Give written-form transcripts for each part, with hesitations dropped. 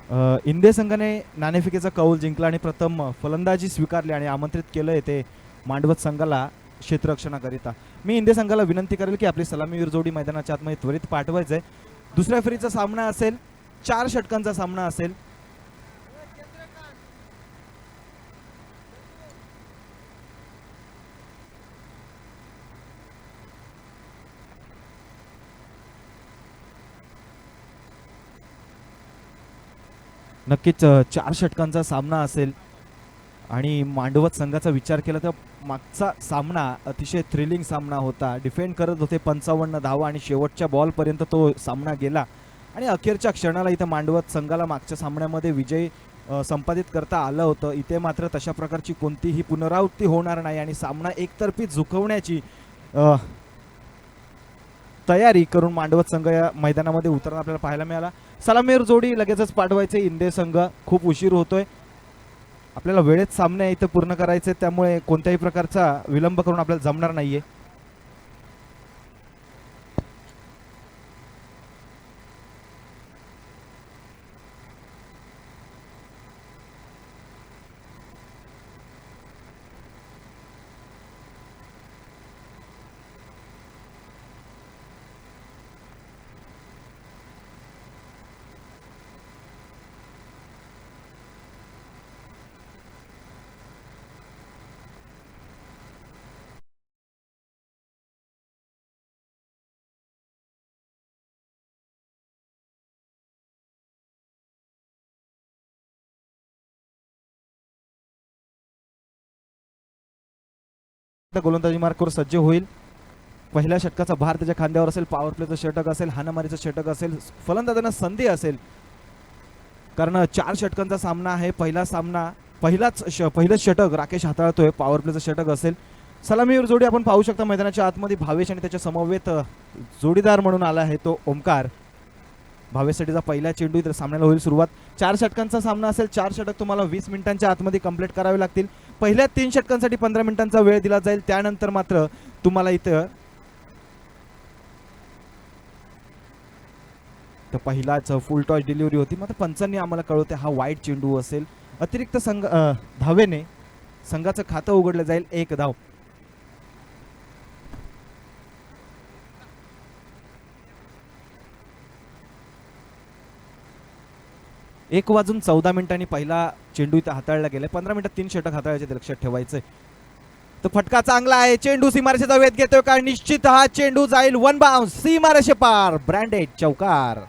India संघाने नाणेफेकीचा कौल जिंकला आणि प्रथम फलंदाजी स्वीकारली आणि आमंत्रित केलं ते मांडवत संघाला क्षेत्ररक्षणाकरिता. मी इंडिया संघाला विनंती करेल की आपली सलामीवीर जोडी मैदानाच्या आतमध्ये त्वरित पाठवायचंय. दुसऱ्या फेरीचा सामना असेल, 4 षटकांचा सामना असेल. नक्कीच 4 षटकांचा सामना असेल आणि मांडवत संघाचा विचार केला तर मागचा सामना अतिशय थ्रिलिंग सामना होता. डिफेंड करत होते 55 धावा आणि शेवटच्या बॉलपर्यंत तो सामना गेला आणि अखेरच्या क्षणाला इथं मांडवत संघाला मागच्या सामन्यामध्ये विजय संपादित करता आलं होतं. इथे मात्र तशा प्रकारची कोणतीही पुनरावृत्ती होणार नाही आणि सामना एकतर्फी झुकवण्याची तयारी करून मांडवत संघ या मैदानामध्ये उतरणं आपल्याला पाहायला मिळाला. सलामीर जोडी लगेचच पाठवायचे इंडिया संघ. खूप उशीर होतोय, आपल्याला वेळेत सामने इथं पूर्ण करायचे, त्यामुळे कोणत्याही प्रकारचा विलंब करून आपल्याला जमणार नाहीये. गोलंदाजी मार्कवर सज्ज होईल. पहिल्या षटकाचा भार त्याच्या खांद्यावर असेल. पॉवर प्लेचं षटक असेल, हाणामारीचं षटक असेल, फलंदाजांना संधी असेल, कारण 4 षटकांचा सामना आहे. पहिलंच षटक राकेश हाताळतोय. पॉवर प्लेचं षटक असेल. सलामीवर जोडी आपण पाहू शकता मैदानाच्या आतमध्ये भावेश आणि त्याच्या समवेत जोडीदार म्हणून आला आहे तो ओमकार. भावेशसाठीचा पहिला चेंडू इथं सामन्याला होईल सुरुवात. 4 षटकांचा सामना असेल. 4 षटक तुम्हाला 20 मिनिटांच्या आतमध्ये कंप्लीट करावे लागतील. पहिल्या 3 षटकांसाठी 15 मिनिटांचा वेळ दिला जाईल. त्यानंतर मात्र तुम्हाला इथं तर पहिलाच फुल टॉस डिलिव्हरी होती, मात्र पंचांनी आम्हाला कळवते हा वाईट चेंडू असेल. अतिरिक्त धावेने संघाचं खातं उघडलं जाईल. 1 धाव. एक वाजून 14 मिनिटांनी पहिला चेंडू इथं हाताळला गेला. 15 मिनिटात 3 षटक हाताळायचे लक्षात ठेवायचंय. तर फटका चांगला आहे. चेंडू सीमारेषेचा वेध घेतोय का? निश्चित हा चेंडू जाईल वन बाउन्स सीमारेषे पार. ब्रँडेड चौकार.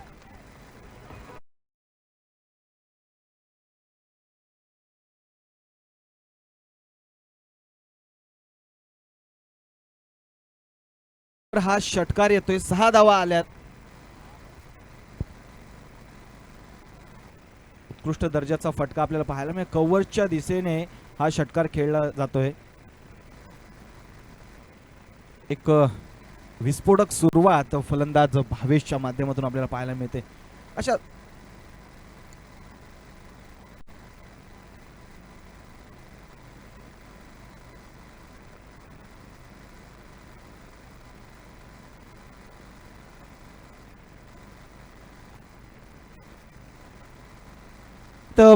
हा षटकार येतोय. 6 धावा आल्यात. उत्कृष्ट दर्जाचा फटका आपल्याला पाहायला मिळेल. कव्हरच्या दिशेने हा षटकार खेळला जातोय. एक विस्फोटक सुरुवात फलंदाज भावेशच्या माध्यमातून आपल्याला पाहायला मिळते. अशा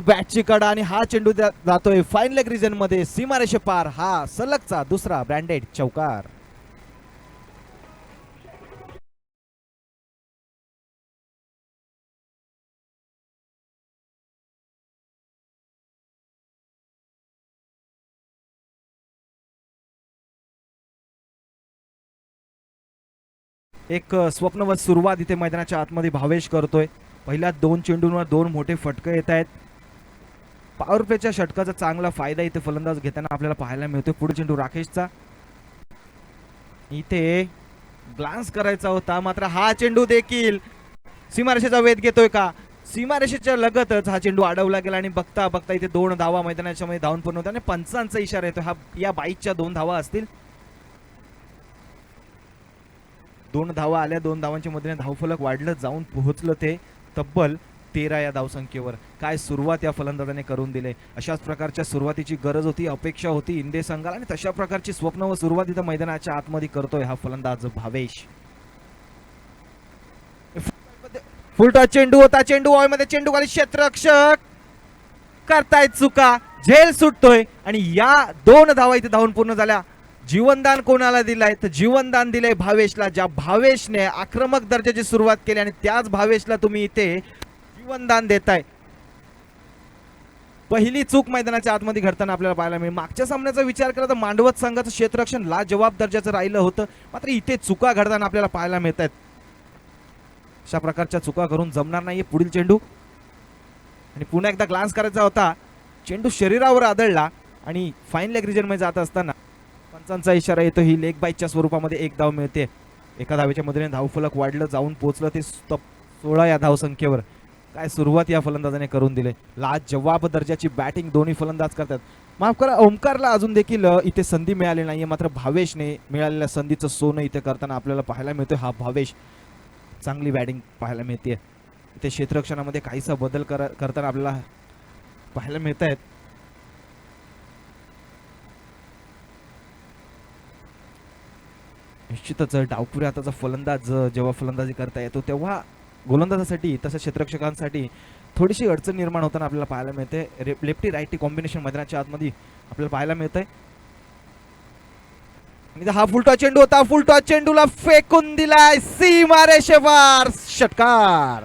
बॅटची कडा आणि हा चेंडू जातोय फाईन लेग रिजन मध्ये सीमारेषे पार. हा सलगचा दुसरा ब्रँडेड चौकार. एक स्वप्नवत सुरुवात इथे मैदानाच्या आतमध्ये भावेश करतोय. पहिल्या 2 चेंडूंवर 2 मोठे फटके येत आहेत. पॉवर प्लेच्या षटकाचा चांगला फायदा इथे फलंदाज घेताना आपल्याला पाहायला मिळतोय. पुढे चेंडू राकेशचा. इथे ग्लान्स करायचा होता, मात्र हा चेंडू देखील सीमारेषेचा वेध घेतोय का? सीमारेषेच्या लगतच हा चेंडू अडवला गेला आणि बघता बघता इथे 2 धावा मैदानाच्या मध्ये धावून पूर्ण होता आणि पंचांचा इशारा येतो. हा या बाईकच्या 2 धावा असतील. 2 धावा आल्या. 2 धावांच्या मदतीने धावफलक वाढलं जाऊन पोहोचलं ते तब्बल 13 या धावसंख्येवर. काय सुरुवात या फलंदाजाने करून दिले. अशाच प्रकारच्या सुरुवातीची गरज होती, अपेक्षा होती इंडिया संघाला आणि तशा प्रकारची स्वप्न व सुरुवात इथं मैदानाच्या आतमध्ये करतोय हा फलंदाज भावेश. फुलटॉस चेंडू होता, चेंडू मध्ये चेंडू खाली क्षेत्ररक्षक करतायत चुका, झेल सुटतोय आणि या 2 धावा इथे धावून पूर्ण झाल्या. जीवनदान कोणाला दिलाय तर जीवनदान दिलंय भावेशला, ज्या भावेशने आक्रमक दर्जाची सुरुवात केली आणि त्याच भावेशला तुम्ही इथे जीवनदान देताय. पहिली चूक मैदानाच्या आतमध्ये घडताना आपल्याला पाहायला मिळेल. मागच्या सामन्याचा विचार केला तर मांडवत संघाचं क्षेत्ररक्षण लाजवाब दर्जाचं राहिलं होतं, मात्र इथे चुका घडताना आपल्याला पाहायला मिळत आहेत. अशा प्रकारच्या चुका करून जमणार नाहीये. पुढील चेंडू आणि पुन्हा एकदा ग्लान्स करायचा होता, चेंडू शरीरावर आदळला आणि फाईन लेग रिजन मध्ये जात असताना पंचांचा इशारा येतो. ही लेग बाईटच्या स्वरूपामध्ये 1 धाव मिळते. एका धावेच्या मदतीने धावफलक वाढलं, जाऊन पोहोचलं ते 16 या धावसंख्येवर. काय सुरुवात या फलंदाजाने करून दिले. लाजवाब दर्जाची बॅटिंग दोन्ही फलंदाज करतात. माफ करा, ओमकारला अजून देखील इथे संधी मिळाली नाहीये, मात्र भावेशने मिळालेल्या संधीचं सोनं इथे करताना आपल्याला पाहायला मिळतोय. हा भावेश चांगली बॅटिंग पाहायला मिळते. इथे क्षेत्ररक्षणामध्ये काहीसा बदल करताना आपल्याला पाहायला मिळत आहेत. निश्चितच डावपुरे हाताचा फलंदाज जेव्हा फलंदाजी करता येतो तेव्हा गोलंदाजासाठी तसंच क्षेत्ररक्षकांसाठी थोडीशी अडचण निर्माण होताना आपल्याला पाहायला मिळते. लेफ्टी राईटी कॉम्बिनेशन मैदानाच्या आतमध्ये आपल्याला पाहायला मिळतंय. हा फुलटॉस चेंडू होता, फुलटॉस चेंडूला फेकून दिलाय सीमा रेषेवर, षटकार.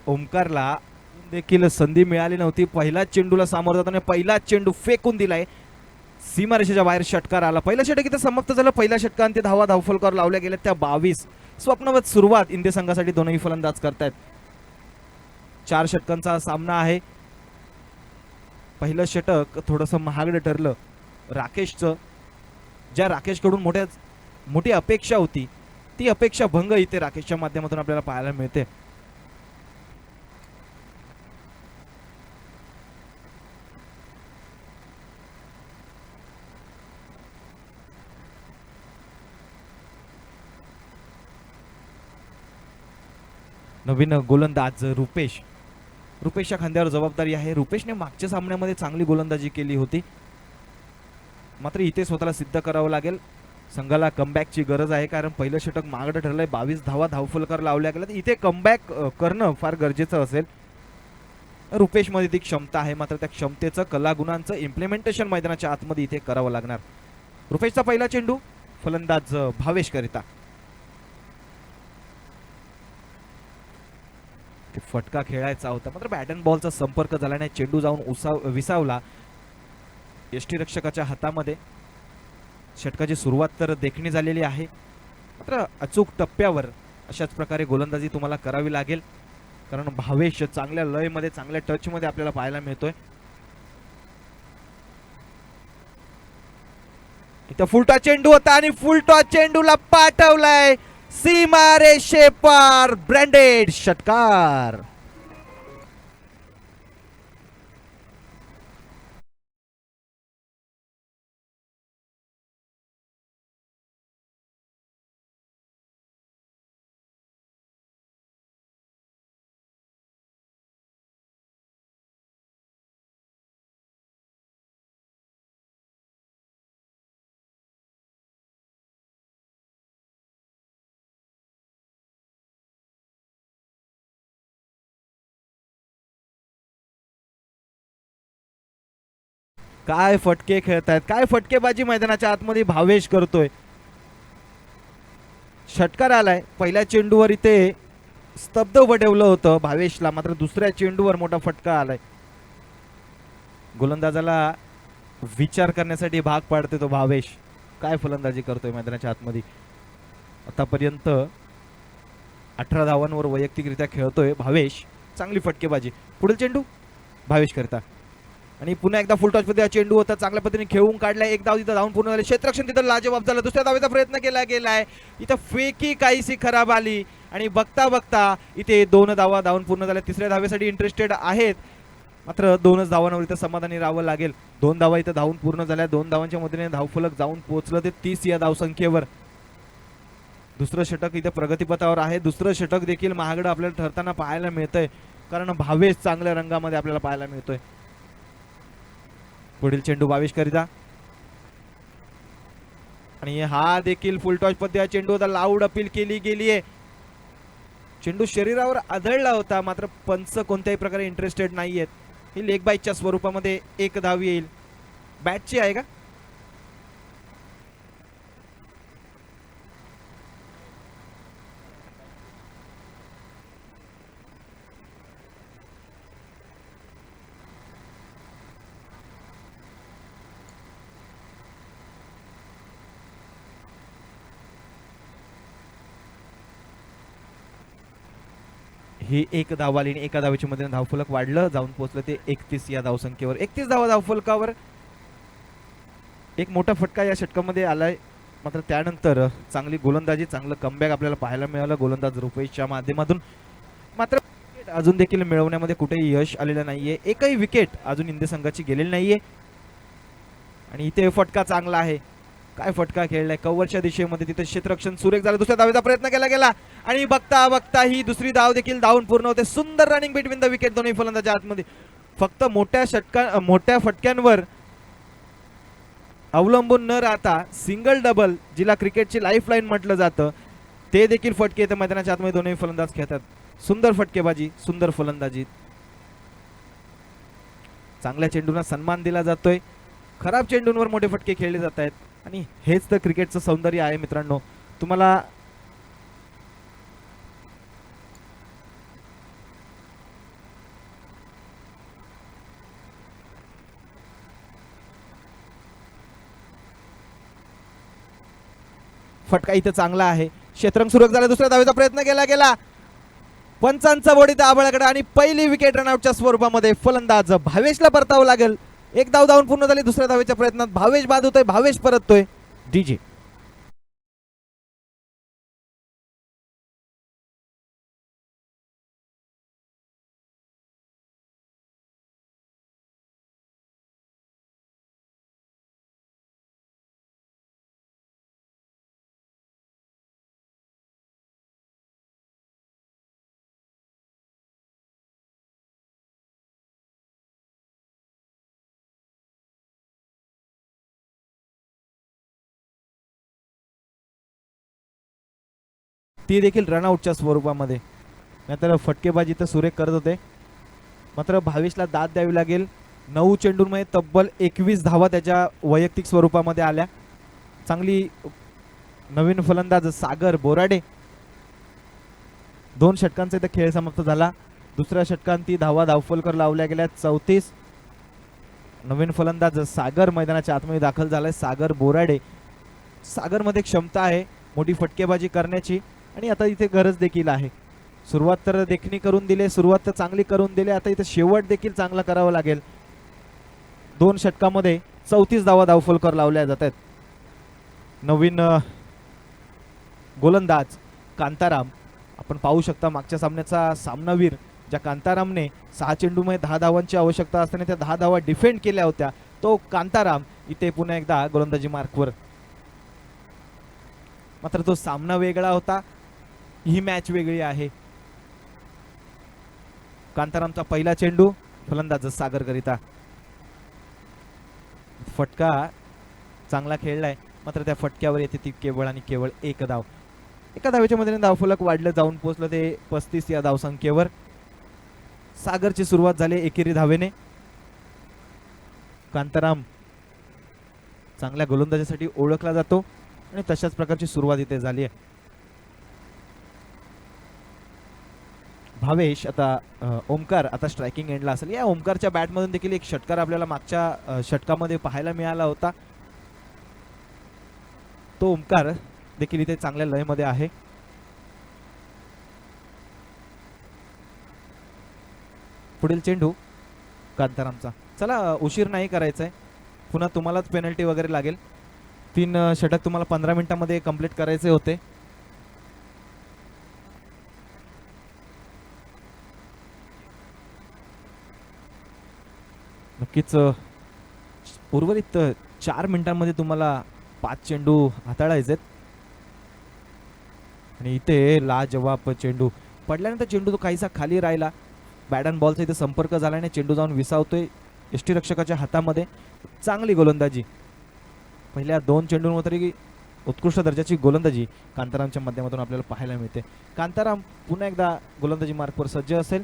ओमकारला देखील संधी मिळाली नव्हती. पहिलाच चेंडूला सामोरं जाताना पहिलाच चेंडू फेकून दिलाय, सीमारेषेच्या बाहेर षटकार आला. पहिलं षटक इथं समाप्त झालं. पहिल्या षटकांत धावा धावफलकावर लावल्या गेल्या त्या 22. स्वप्नवत सुरुवात इंडिया संघासाठी दोनही फलंदाज करतायत. 4 षटकांचा सामना आहे. पहिलं षटक थोडंसं महागडं ठरलं राकेशचं. ज्या राकेशकडून मोठी अपेक्षा होती ती अपेक्षा भंग इथे राकेशच्या माध्यमातून आपल्याला पाहायला मिळते. नवीन गोलंदाज रुपेशच्या खांद्यावर जबाबदारी आहे. रुपेशने मागच्या सामन्यामध्ये चांगली गोलंदाजी केली होती, मात्र इथे स्वतःला सिद्ध करावं लागेल. संघाला कमबॅकची गरज आहे, कारण पहिलं षटक मागडं ठरलंय. 22 धावा धावफलकावर लावल्या गेल्या. इथे कमबॅक करणं फार गरजेचं असेल. रुपेशमध्ये ती क्षमता आहे, मात्र त्या क्षमतेचं कलागुणांचं इम्प्लिमेंटेशन मैदानाच्या आतमध्ये इथे करावं लागणार. रुपेशचा पहिला चेंडू फलंदाज भावेश करिता. फटका खेळायचा होता, मात्र बॅट अँड बॉलचा संपर्क झाला नाही. चेंडू जाऊन विसावला यष्टीरक्षकाच्या हातामध्ये. षटकाची सुरुवात तर देखणी झालेली आहे, मात्र अचूक टप्प्यावर अशाच प्रकारे गोलंदाजी तुम्हाला करावी लागेल, कारण भावेश चांगल्या लयमध्ये चांगल्या टचमध्ये आपल्याला पाहायला मिळतोय. इथं फुलटॉस चेंडू होता आणि फुलटॉस चेंडूला पाठवलाय सीमा रेषे पार, ब्रँडेड षटकार. काय फटके खेळतायत, काय फटकेबाजी मैदानाच्या आतमध्ये भावेश करतोय. षटकार आलाय. पहिल्या चेंडूवर इथे स्तब्ध उभं ठेवलं होतं भावेशला, मात्र दुसऱ्या चेंडूवर मोठा फटका आलाय. गोलंदाजाला विचार करण्यासाठी भाग पाडते तो भावेश. काय फलंदाजी करतोय मैदानाच्या आतमध्ये. आतापर्यंत 18 धावांवर वैयक्तिकरित्या खेळतोय भावेश. चांगली फटकेबाजी. पुढील चेंडू भावेश करता आणि पुन्हा एकदा फुल टॉस मध्ये चेंडू होता. चांगल्या पद्धतीने खेळून काढलाय. एक धाव तिथं धावून पूर्ण झाले. क्षेत्ररक्षण तिथं लाजवाब झालं. दुसऱ्या धावेचा प्रयत्न केला गेलाय. इथं फेकी काहीशी खराब आली आणि बघता बघता इथे 2 धावा धावून पूर्ण झाल्या. तिसऱ्या धावेसाठी इंटरेस्टेड आहेत, मात्र 2च धावांवर इथं समाधानी राहावं लागेल. 2 धावा इथं धावून पूर्ण झाल्या. 2 धावांच्या मदतीने धावफलक जाऊन पोहोचलं ते 30 या धावसंख्येवर. दुसरं षटक इथे प्रगतीपथावर आहे. दुसरं षटक देखील महागडं आपल्याला ठरताना पाहायला मिळतंय, कारण भावेश चांगल्या रंगामध्ये आपल्याला पाहायला मिळतोय. पुढील चेंडू भावेश करिता आणि हा देखील फुलटॉस पद्धती चेंडू होता. लाऊड अपील केली गेली आहे. चेंडू शरीरावर आदळला होता, मात्र पंच कोणत्याही प्रकारे इंटरेस्टेड नाहीयेत. ही लेग बाईकच्या स्वरूपामध्ये एक धाव येईल. बॅटची आहे का? ही एक धाव आली आणि एका धावेच्या मध्ये धावफलक वाढलं, जाऊन पोहोचलं ते 31 या धावसंख्येवर. 31 धावा धावफलकावर. एक मोठा फटका या षटकामध्ये आलाय, मात्र त्यानंतर चांगली गोलंदाजी, चांगलं कमबॅक आपल्याला पाहायला मिळालं गोलंदाज रुपेशच्या माध्यमातून. मात्र अजून देखील मिळवण्यामध्ये कुठेही यश आलेलं नाहीये. एकही विकेट अजून इंडिया संघाची गेलेली नाहीये. आणि इथे फटका चांगला आहे. काय फटका खेळलाय कव्हरच्या दिशेमध्ये, तिथे क्षेत्ररक्षण सुरेख झालं. दुसऱ्या धावेचा प्रयत्न केला गेला आणि बघता बघता ही दुसरी धाव देखील धावून पूर्ण होते. सुंदर रनिंग बिटवीन द विकेट दोन्ही फलंदाज आतमध्ये. फक्त मोठ्या फटक्यांवर अवलंबून न राहता सिंगल डबल, जिला क्रिकेटची लाईफ लाईन म्हटलं जातं, ते देखील फटके येते मैदानाच्या आतमध्ये दोन्ही फलंदाज खेळतात. सुंदर फटकेबाजी, सुंदर फलंदाजी. चांगल्या चेंडूंना सन्मान दिला जातोय. खराब चेंडूंवर मोठे फटके खेळले जात आहेत आणि हेच तर क्रिकेटचं सौंदर्य आहे मित्रांनो. तुम्हाला फटका इथे चांगला आहे. क्षेत्ररक्षण सुरक झाला. दुसऱ्या धावेचा प्रयत्न केला गेला. पंचांचा बॉडी दाबळाकडे आणि पहिली विकेट रनआउटच्या स्वरूपामध्ये फलंदाज भावेशला परतावं लागेल. एक धाव धावून पूर्ण झाली. दुसऱ्या धावेच्या प्रयत्नात भावेश बाद होतोय, भावेश परततोय. डीजे ती देखील रनआउटच्या स्वरूपामध्ये. नाहीतर फटकेबाजी तर सुरेख करत होते, मात्र भावेशला दाद द्यावी लागेल. 9 चेंडूंमध्ये तब्बल 21 धावा त्याच्या वैयक्तिक स्वरूपामध्ये आल्या. चांगली नवीन फलंदाज सागर बोराडे. 2 षटकांचा इथे खेळ समाप्त झाला. दुसऱ्या षटकांत ती धावा धावफलकर लावल्या गेल्या 34. नवीन फलंदाज सागर मैदानाच्या आतमध्ये दाखल झालाय. सागर बोराडे. सागरमध्ये क्षमता आहे मोठी फटकेबाजी करण्याची आणि आता इथे गरज देखील आहे. सुरुवात तर देखणी करून दिली, सुरुवात तर चांगली करून दिली, आता इथे शेवट देखील चांगला करावा लागेल. 2 षटकामध्ये 34 धावा धावफलकर लावल्या जात आहेत. नवीन गोलंदाज कांताराम. आपण पाहू शकता मागच्या सामन्याचा सामनावीर ज्या कांतारामने 6 चेंडूमध्ये 10 धावांची आवश्यकता असताना त्या 10 धावा डिफेंड केल्या होत्या, तो कांताराम इथे पुन्हा एकदा गोलंदाजी मार्कवर. मात्र तो सामना वेगळा होता, ही मॅच वेगळी आहे. कांतारामचा पहिला चेंडू फलंदाज सागर करिता. फटका चांगला खेळलाय, मात्र त्या फटक्यावर येते ती केवळ आणि केवळ एक धाव. एका धावेच्या मदतीने धावफलक वाढलं, जाऊन पोहोचलं ते 35 या धावसंख्येवर. सागरची सुरुवात झाली एकेरी धावेने. कांताराम चांगल्या गोलंदाजीसाठी ओळखला जातो आणि तशाच प्रकारची सुरुवात इथे झाली आहे. भावेश आता ओमकार आता स्ट्रायकिंग एंडला असेल. या ओमकारच्या बॅटमधून देखील एक षटकार आपल्याला मागच्या षटकामध्ये पाहायला मिळाला होता. तो ओमकार देखील इथे चांगल्या लयमध्ये आहे. पुढील चेंडू कांतारामचा. चला उशीर नाही करायचा आहे, पुन्हा तुम्हालाच पेनल्टी वगैरे लागेल. 3 षटक तुम्हाला 15 मिनिटांमध्ये कंप्लीट करायचे होते. नक्कीच उर्वरित 4 मिनिटांमध्ये तुम्हाला 5 चेंडू हाताळायचे. आणि इथे लाजवाब चेंडू पडल्यानंतर चेंडू तो काहीसा खाली राहिला. बॅट अँड बॉलचा इथे संपर्क झाल्याने चेंडू जाऊन विसावतोय यष्टीरक्षकाच्या हातामध्ये. चांगली गोलंदाजी पहिल्या 2 चेंडूंवर तरी उत्कृष्ट दर्जाची गोलंदाजी कांतारामच्या माध्यमातून आपल्याला पाहायला मिळते. कांताराम पुन्हा एकदा गोलंदाजी मार्कवर सज्ज असेल.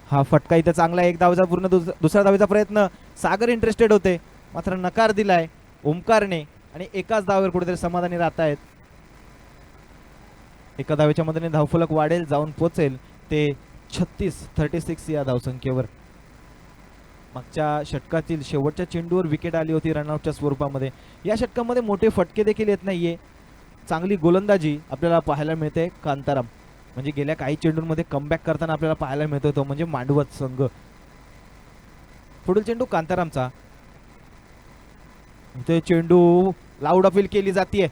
हा फटका इथे चांगला, एक धावेचा पूर्ण दुसऱ्या धावेचा प्रयत्न. सागर इंटरेस्टेड होते मात्र नकार दिलाय ओमकारने आणि एकाच धावेवर कुठेतरी समाधानी राहत आहेत. एका धावेच्या मदतीने धावफलक वाढेल, जाऊन पोचेल ते 36 या धावसंख्येवर. मागच्या षटकातील शेवटच्या चेंडूवर विकेट आली होती रनआउटच्या स्वरूपामध्ये. या षटकामध्ये मोठे फटके देखील येत नाहीये. चांगली गोलंदाजी आपल्याला पाहायला मिळते कांताराम, म्हणजे गेल्या काही चेंडूंमध्ये कमबॅक करताना आपल्याला पाहायला मिळतोय तो म्हणजे मांडवत संघ. पुढील चेंडू कांतारामचा. इथे चेंडू लाऊड अपील केली जाते.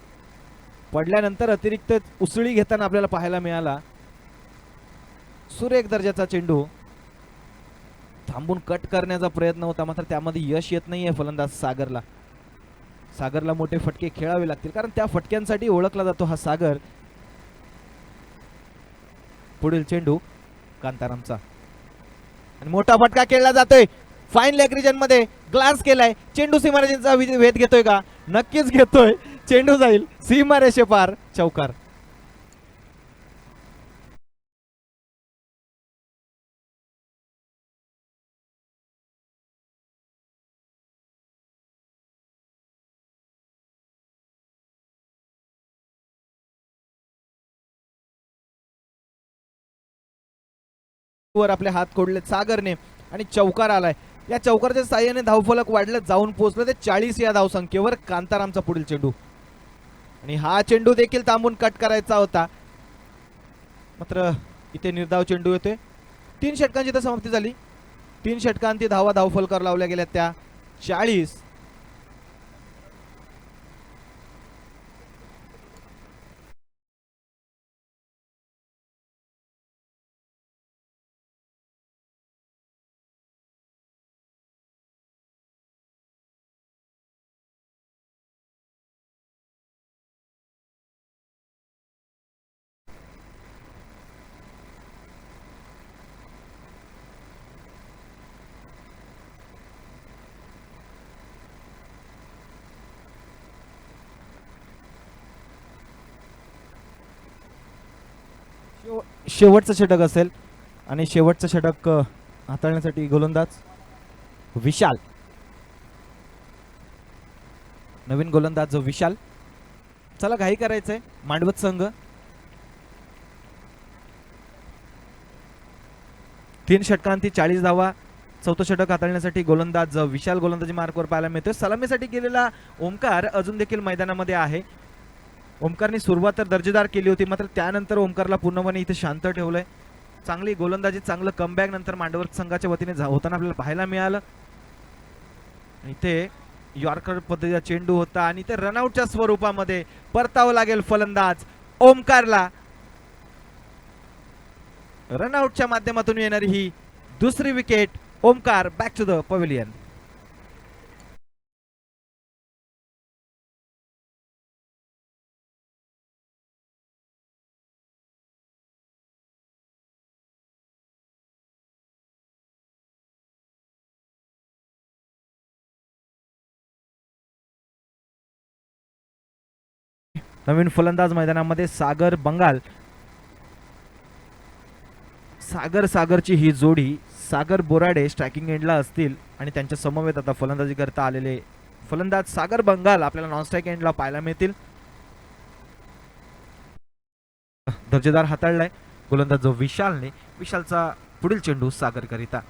पडल्यानंतर अतिरिक्त उसळी घेताना आपल्याला पाहायला मिळाला. सुरेख दर्जाचा चेंडू थांबून कट करण्याचा प्रयत्न होता मात्र त्यामध्ये यश येत नाहीये फलंदाज सागरला. सागरला मोठे फटके खेळावे लागतील कारण त्या फटक्यांसाठी ओळखला जातो हा सागर. पुढील चेंडू कांतारामचा आणि मोठा फटका खेळला जातोय फाईन लेग रिजन मध्ये. ग्लास केलाय चेंडू सीमारेषेचा वेध घेतोय का? नक्कीच घेतोय. चेंडू जाईल सीमारेषे पार, चौकार. वर आपले हात कोडले सागरने आणि चौकार आलाय. या चौकारच्या साह्याने धावफलक वाढलं, जाऊन पोहोचलं ते 40 या धावसंख्येवर. कांतारामचा पुढील चेंडू आणि हा चेंडू देखील थांबून कट करायचा होता मात्र इथे निर्धाव चेंडू येतोय. 3 षटकांची तर समाप्ती झाली. 3 षटकांती धावा धावफलकावर लावल्या गेल्या त्या 40. शेवटचं षटक असेल आणि शेवटचं षटक हाताळण्यासाठी गोलंदाज विशाल. नवीन गोलंदाज विशाल. चला घाई करायचंय मांडवत संघ. 3 षटकांती 40 धावा. चौथं षटक हाताळण्यासाठी गोलंदाज विशाल गोलंदाजी मार्कवर पाहायला मिळतोय. सलामीसाठी गेलेला ओमकार अजून देखील मैदानामध्ये आहे. ओमकारने सुरुवात तर दर्जेदार केली होती मात्र त्यानंतर ओमकारला पूर्णपणे इथे शांत ठेवलंय. चांगली गोलंदाजी, चांगलं कमबॅक नंतर मांडवत संघाच्या वतीने होताना आपल्याला पाहायला मिळालं. इथे यॉर्कर पद्धतीचा चेंडू होता आणि ते रनआउटच्या स्वरूपामध्ये परतावं लागेल फलंदाज ओमकारला. रनआउटच्या माध्यमातून येणारी ही दुसरी wicket. Omkar back to the pavilion. नवीन फलंदाज मैदानामध्ये सागर बंगाल. सागरची ही जोडी सागर बोराडे स्ट्रायकिंग एंडला असतील आणि त्यांच्या समवेत आता फलंदाजी करता आलेले फलंदाज सागर बंगाल आपल्याला नॉन स्ट्राईक एंडला पाहायला मिळतील. दर्जेदार हाताळलाय गोलंदाज विशालने. विशालचा पुढील चेंडू सागर करिता.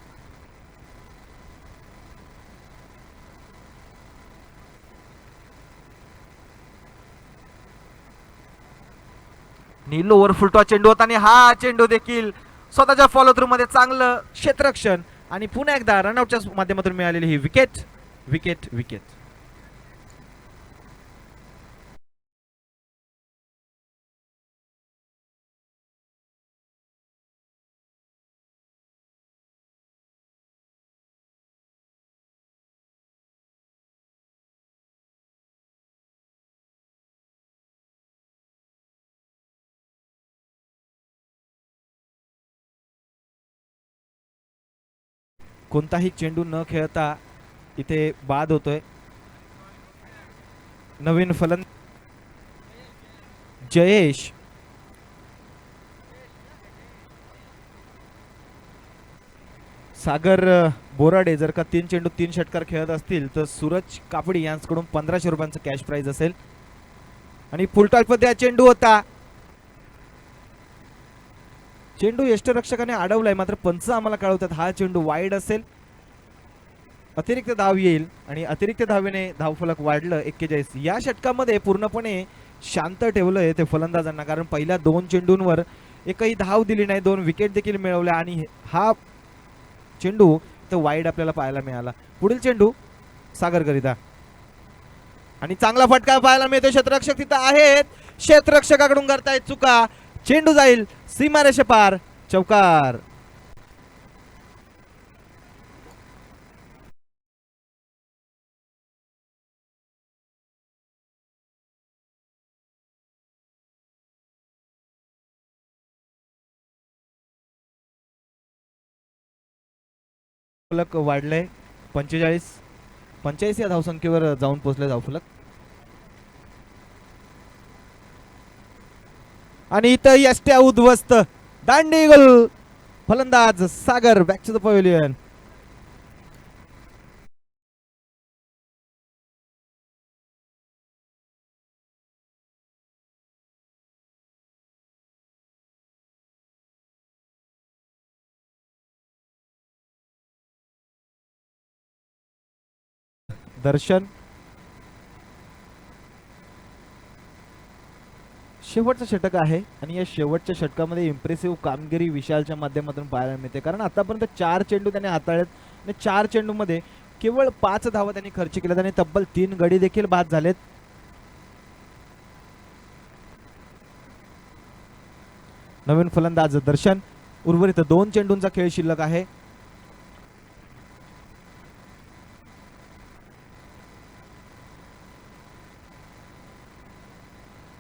नील ओव्हर फुलटॉ चेंडू होता आणि हा चेंडू देखील स्वतःच्या फॉलो थ्रू मध्ये चांगलं क्षेत्ररक्षण आणि पुन्हा एकदा रनआउटच्या माध्यमातून मिळालेली ही विकेट. विकेट विकेट कोणताही चेंडू न खेळता इथे बाद होतोय. नवीन फलंदाज जयेश. सागर बोराडे जर का 3 चेंडू 3 षटकार खेळत असतील तर सूरज कापडी यांच्याकडून 1500 रुपयांचं कॅश प्राइज असेल. आणि फुलटॉसमध्ये चेंडू होता. चेंडू यष्टरक्षकाने अडवलाय, मात्र पंच आम्हाला कळवतात हा चेंडू वाईड असेल. अतिरिक्त धाव येईल आणि अतिरिक्त धावेने धावफलक वाढलं 41. या षटकामध्ये पूर्णपणे शांत ठेवलंय ते फलंदाजांना, कारण पहिल्या 2 चेंडूंवर एकही धाव दिली नाही, 2 विकेट देखील मिळवल्या आणि हा चेंडू तर वाईड आपल्याला पाहायला मिळाला. पुढील चेंडू सागर करिता आणि चांगला फटका पाहायला मिळतो. क्षेत्ररक्षक तिथं आहेत, क्षेत्ररक्षकाकडून करतायत चुका. चेंडू जाईल सीमारेषे पार, चौकार. फलक वाढलंय 45 या धावसंख्येवर जाऊन पोहोचले धावफलक. आणि इथं यष्ट्या उद्ध्वस्त, दांडी गोल. फलंदाज सागर बॅक टू द पवेलियन. दर्शन शेवटचं षटक आहे आणि या शेवटच्या षटकामध्ये इम्प्रेसिव्ह कामगिरी विशालच्या माध्यमातून पाहायला मिळते, कारण आतापर्यंत 4 चेंडू त्याने हाताळलेत आणि 4 चेंडूमध्ये केवळ 5 धावा त्यांनी खर्च केल्यात आणि तब्बल 3 गडी देखील बाद झालेत. नवीन फलंदाज दर्शन. उर्वरित 2 चेंडूंचा खेळ शिल्लक आहे.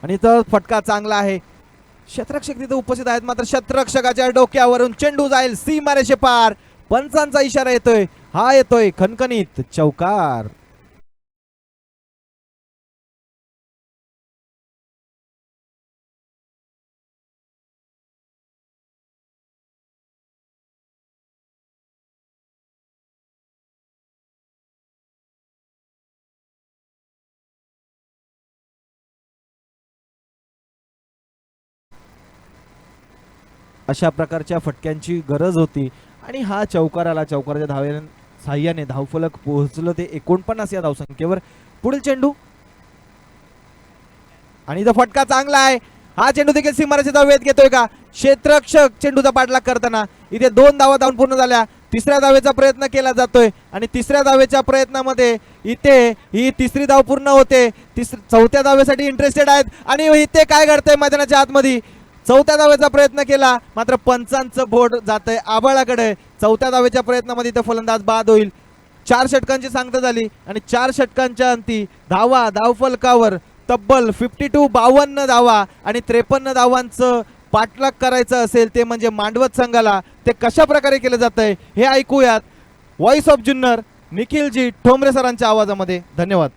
आणि इथं फटका चांगला आहे. क्षेत्ररक्षक तिथे उपस्थित आहेत, मात्र क्षेत्ररक्षकाच्या डोक्यावरून चेंडू जाईल सीमारेषे पार. पंचांचा इशारा येतोय, हा येतोय खणखणीत, चौकार. अशा प्रकारच्या फटक्यांची गरज होती आणि हा चौकार आला. चौकाराच्या धावे साह्याने धावफलक पोहोचलं ते 49 या धावसंख्येवर. पुढील चेंडू आणि इथं फटका चांगला आहे. हा चेंडू देखील सीमारेषेचा धाव वेध घेतोय का? क्षेत्ररक्षक चेंडूचा पाठलाग करताना इथे 2 धावा धावून पूर्ण झाल्या. तिसऱ्या धावेचा प्रयत्न केला जातोय आणि तिसऱ्या धावेच्या प्रयत्नामध्ये इथे ही तिसरी धाव पूर्ण होते. चौथ्या धावेसाठी इंटरेस्टेड आहेत आणि इथे काय घडतंय मैदानाच्या आतमध्ये. चौथ्या धावेचा प्रयत्न केला, मात्र पंचांचं बोट जातंय आबाळाकडे. चौथ्या धावेच्या प्रयत्नामध्ये इथे फलंदाज बाद होईल. 4 षटकांची सांगता झाली आणि 4 षटकांच्या अंती धावा धावफलकावर तब्बल 52 धावा आणि 53 धावांचं पाठलाग करायचं असेल ते म्हणजे मांडवत संघाला, ते कशा प्रकारे केलं जात आहे हे ऐकूयात व्हॉइस ऑफ जुन्नर निखिलजी ठोंबरे सरांच्या आवाजामध्ये. धन्यवाद.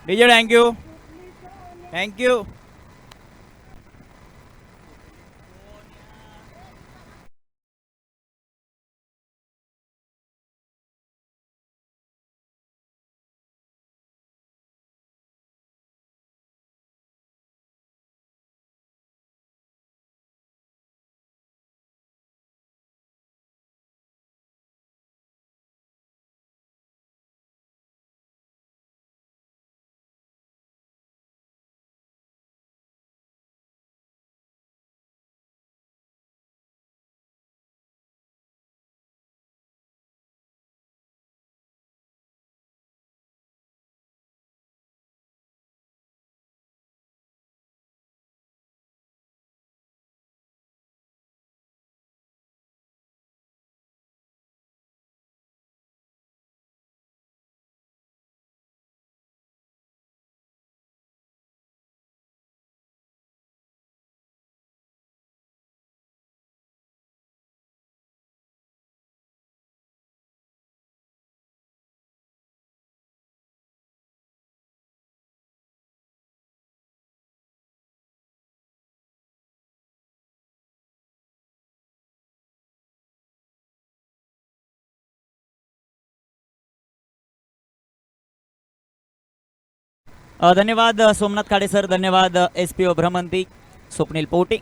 DJ thank you. धन्यवाद सोमनाथ खाडे सर, धन्यवाद SPO भ्रमंती स्वप्नील पोटे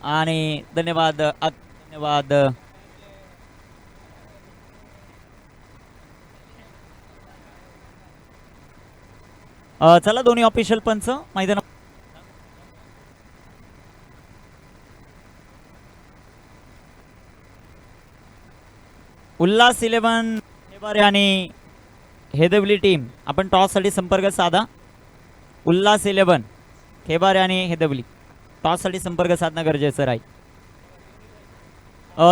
आणि धन्यवाद चला दोन्ही ऑफिशियल पंच मैदान उल्हास 11 आणि हेदवली टीम आपण टॉससाठी संपर्क साधा. उल्हास 11 खेबारे आणि हेदवली टॉससाठी संपर्क साधणं गरजेचं राहील.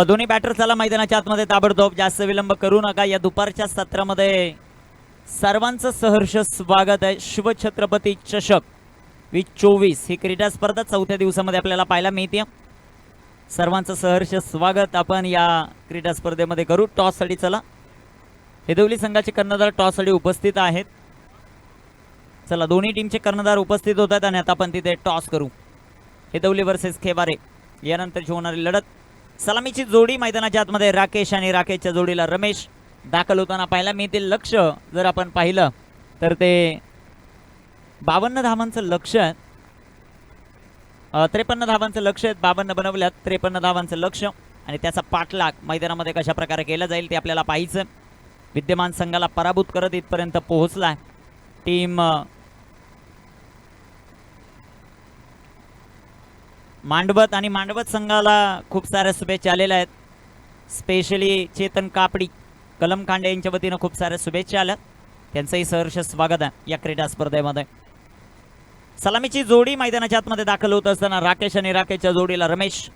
दोन्ही बॅटर चला मैदानाच्या आतमध्ये ताबडतोब, जास्त विलंब करू नका. या दुपारच्या सत्रामध्ये सर्वांचं सहर्ष स्वागत आहे. शिवछत्रपती चषक 2024 ही क्रीडा स्पर्धा चौथ्या दिवसामध्ये आपल्याला पाहायला मिळते. सर्वांचं सहर्ष स्वागत आपण या क्रीडा स्पर्धेमध्ये करू. टॉससाठी चला, हेदवली संघाचे कर्णधार टॉससाठी उपस्थित आहेत. चला दोन्ही टीमचे कर्णधार उपस्थित होत आहेत आणि आता आपण तिथे टॉस करू. हेदवली वर्सेस खेबारे यानंतरची होणारी लढत. सलामीची जोडी मैदानाच्या आतमध्ये राकेश आणि राकेशच्या जोडीला रमेश दाखल होताना पाहायला मिळतील. लक्ष जर आपण पाहिलं तर ते 52 धावांचं लक्ष आहे. 53 धावांचं लक्ष आहे. 52 बनवल्यात, 53 धावांचं लक्ष आणि त्याचा पाठलाग मैदानामध्ये कशा प्रकारे केला जाईल ते आपल्याला पाहायचं. विद्यमान संघाला पराभूत करत इथपर्यंत पोहोचला टीम मांडवत आणि मांडवत संघाला खूप साऱ्या शुभेच्छा आलेल्या आहेत. स्पेशली चेतन कापडी कलम खांडे यांच्या वतीनं खूप साऱ्या शुभेच्छा आल्या. त्यांचंही सहर्ष स्वागत आहे या क्रीडा स्पर्धेमध्ये. सलामीची जोडी मैदानाच्या आतमध्ये दाखल होत असताना राकेश आणि राकेशच्या जोडीला रमेश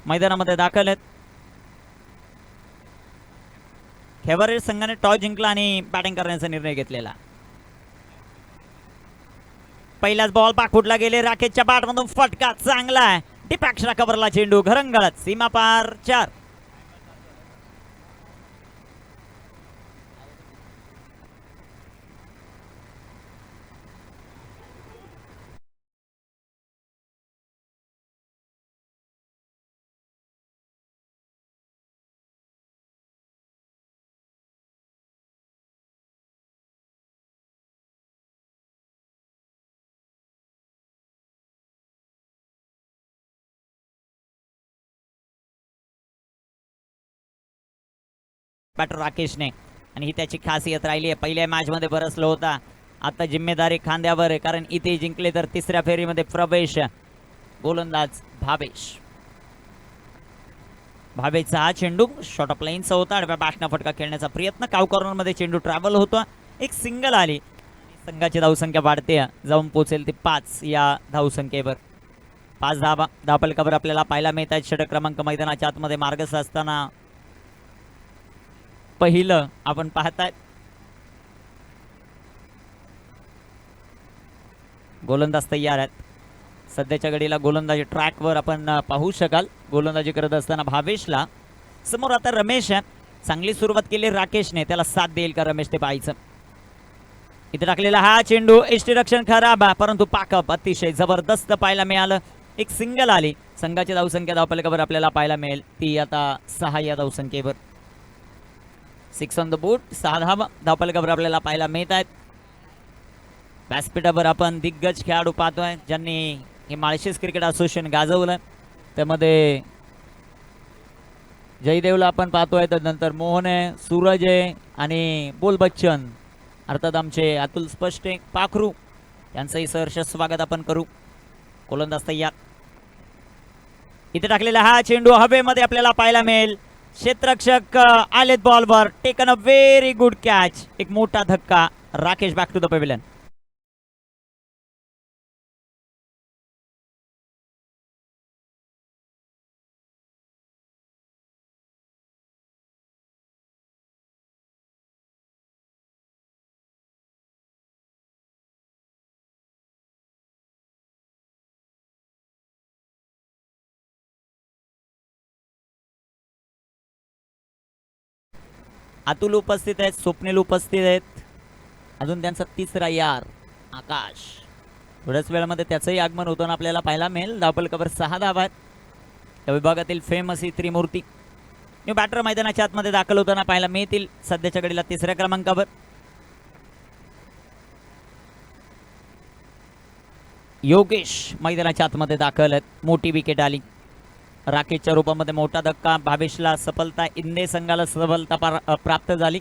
मैदानामध्ये दाखल आहेत. खेबारे संघाने टॉस जिंकला आणि बॅटिंग करण्याचा निर्णय घेतलेला. पहिलाच बॉल पाखुटला गेले. राकेशच्या बॅटमधून फटका चांगला आहे. डिपॅक्शला कव्हरला चेंडू घरंगळत सीमा पार 4. बॅटर राकेशने आणि ही त्याची खासियत राहिली आहे. पहिल्या मॅचमध्ये बरसलं होता, आता जिम्मेदारी खांद्यावर आहे कारण इथे जिंकले तर तिसऱ्या फेरीमध्ये प्रवेश. गोलंदाज भावेशचा हा चेंडू शॉर्ट ऑफ लाईनचा होता. आडव्या बॅटना फटका खेळण्याचा प्रयत्न. काव कॉर्नरमध्ये चेंडू ट्रॅव्हल होतो. एक सिंगल आली. संघाची धावसंख्या वाढते, जाऊन पोहोचेल ती 5 या धावसंख्येवर. 5 धावा धावफलकावर आपल्याला पाहायला मिळत आहेत. षटक क्रमांक मैदानाच्या आतमध्ये मार्गस्थ असताना पहिलं आपण पाहताय. गोलंदाज तयार आहेत. सध्याच्या घडीला गोलंदाजी ट्रॅकवर आपण पाहू शकाल. गोलंदाजी करत असताना भावेशला समोर आता रमेश आहे. चांगली सुरुवात केली राकेशने, त्याला साथ देईल का रमेश ते पाहायचं. इथे टाकलेला हा चेंडू यष्टीरक्षण खराब, परंतु पाकअप अतिशय जबरदस्त पाहायला मिळालं. एक सिंगल आली. संघाची धावसंख्या धावफलकावर आपल्याला पाहायला मिळेल ती आता 6 या धावसंख्येवर. 6 ऑन द बोर्ड. 6 धावा धावफलकावर आपल्याला पाहायला मिळत आहेत. व्यासपीठावर आपण दिग्गज खेळाडू पाहतोय ज्यांनी हे माळशेज क्रिकेट असोसिएशन गाजवलं. त्यामध्ये जयदेवला आपण पाहतोय, त्यानंतर मोहन आहे, सूरज आहे आणि बोल बच्चन, अर्थात आमचे अतुल स्पष्टे पाखरू यांचंही सहर्ष स्वागत आपण करू. गोलंदाज तयार. इथे टाकलेला हा चेंडू हवेमध्ये आपल्याला पाहायला मिळेल. क्षेत्ररक्षक आलेत बॉलवर. Taken a very good catch. एक मोठा धक्का. Rakesh back to the pavilion. Atul उपस्थित आहेत, स्वप्नील उपस्थित आहेत. अजून त्यांचा तिसरा यार आकाश. थोड्याच वेळामध्ये त्याचंही आगमन होताना आपल्याला पाहायला मिळेल. धावफलकावर 6 धावा आहेत. या विभागातील फेमस ही त्रिमूर्ती न्यू बॅटर मैदानाच्या आतमध्ये दाखल होताना पाहायला मिळतील. सध्याच्या घडीला 3ऱ्या क्रमांकावर. योगेश मैदानाच्या आतमध्ये दाखल आहेत. मोठी विकेट आली. राकेशच्या रूपामध्ये मोठा धक्का. भावेशला सफलता, इंदे संघाला सफलता प्राप्त झाली.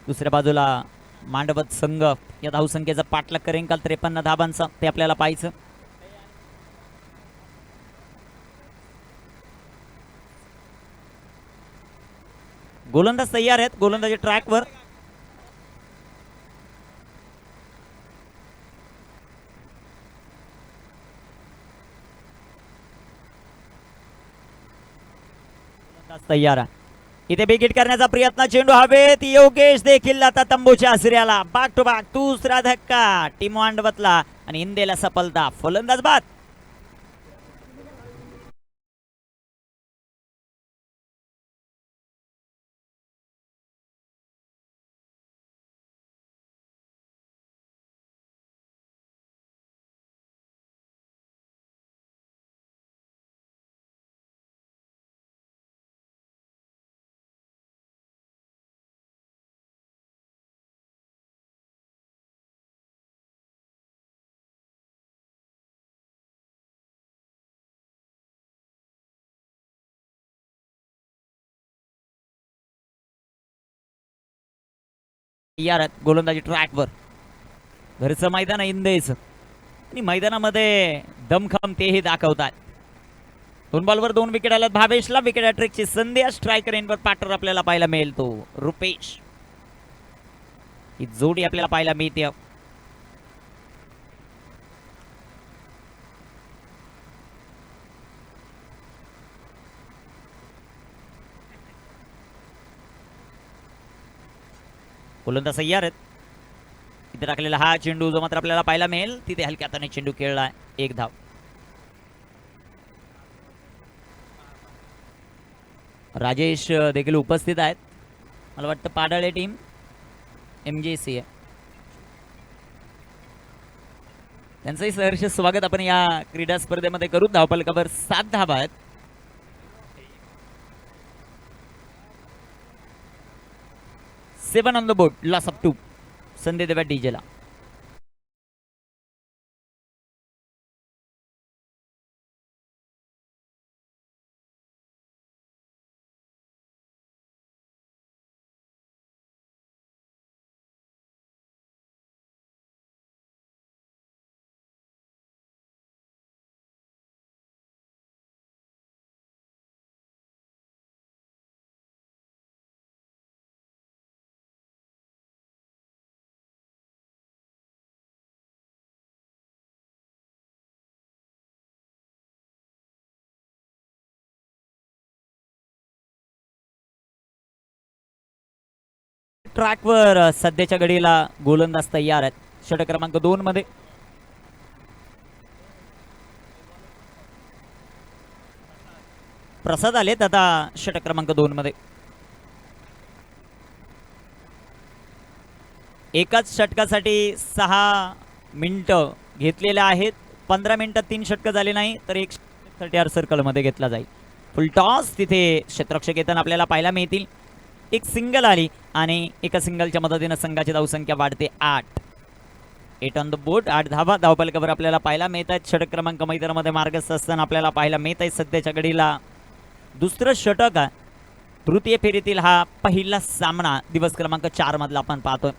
दुसऱ्या बाजूला मांडवत संघ या धावसंख्येचा पाठलाग करेन काल 53 धाबांचा, ते आपल्याला पाहायचं. गोलंदाज तयार आहेत. गोलंदाजी ट्रॅकवर. तयार आहे. इथे बिगिट करण्याचा प्रयत्न. चेंडू हवेत. योगेश देखील आता तंबूच्या आसऱ्याला. बॅक टू बॅक दुसरा धक्का टीम मांडवतला आणि इंदेला सफलता. फलंदाज बाद. तयार आहेत. गोलंदाजी ट्रॅकवर. घरचं मैदान आहे इंदेचं आणि मैदानामध्ये दमखम तेही दाखवतात. 2 बॉलवर 2 विकेट आल्यात. भावेशला विकेट हॅट्रिकची संधी. स्ट्रायकर एंडवर पार्टनर आपल्याला पाहायला मिळेल तो रुपेश. ही जोडी आपल्याला पाहायला मिळते. गोलंदाज तयार आहेत. इथे टाकलेला हा चेंडू जो मात्र आपल्याला पाहायला मिळेल. तिथे हलक्या हाताने चेंडू खेळला. 1 धाव. राजेश देखील उपस्थित आहेत. मला वाटतं पाडाळे टीम MJC आहे. त्यांचंही सहर्ष स्वागत आपण या क्रीडा स्पर्धेमध्ये करू. धावफलकावर 7 धावा आहेत. Seven on the board. Loss of 2. संधी देव्या डीजेला. ट्रॅकवर सध्याच्या घडीला गोलंदाज तयार आहेत. षटक क्रमांक 2 मध्ये. प्रसाद आलेत आता षटक क्रमांक 2 मध्ये. एकाच षटकासाठी 6 मिनिटं घेतलेले आहेत. 15 मिनिटात 3 षटकं झाले नाही तर 1 सर्कल मध्ये घेतला जाईल. फुल टॉस तिथे क्षेत्ररक्षक येताना आपल्याला पाहायला मिळतील. एक सिंगल आली आणि एका सिंगलच्या मदतीनं संघाची धावसंख्या वाढते 8. 8 ऑन द बोर्ड. 8 धावा धावफलकावर आपल्याला पाहायला मिळत आहेत. षटक क्रमांक मैदानामध्ये मार्गस्थ असताना आपल्याला पाहायला मिळत आहे. सध्याच्या घडीला दुसरं षटक आहे. तृतीय फेरीतील हा पहिला सामना दिवस क्रमांक 4 मधला आपण पाहतोय.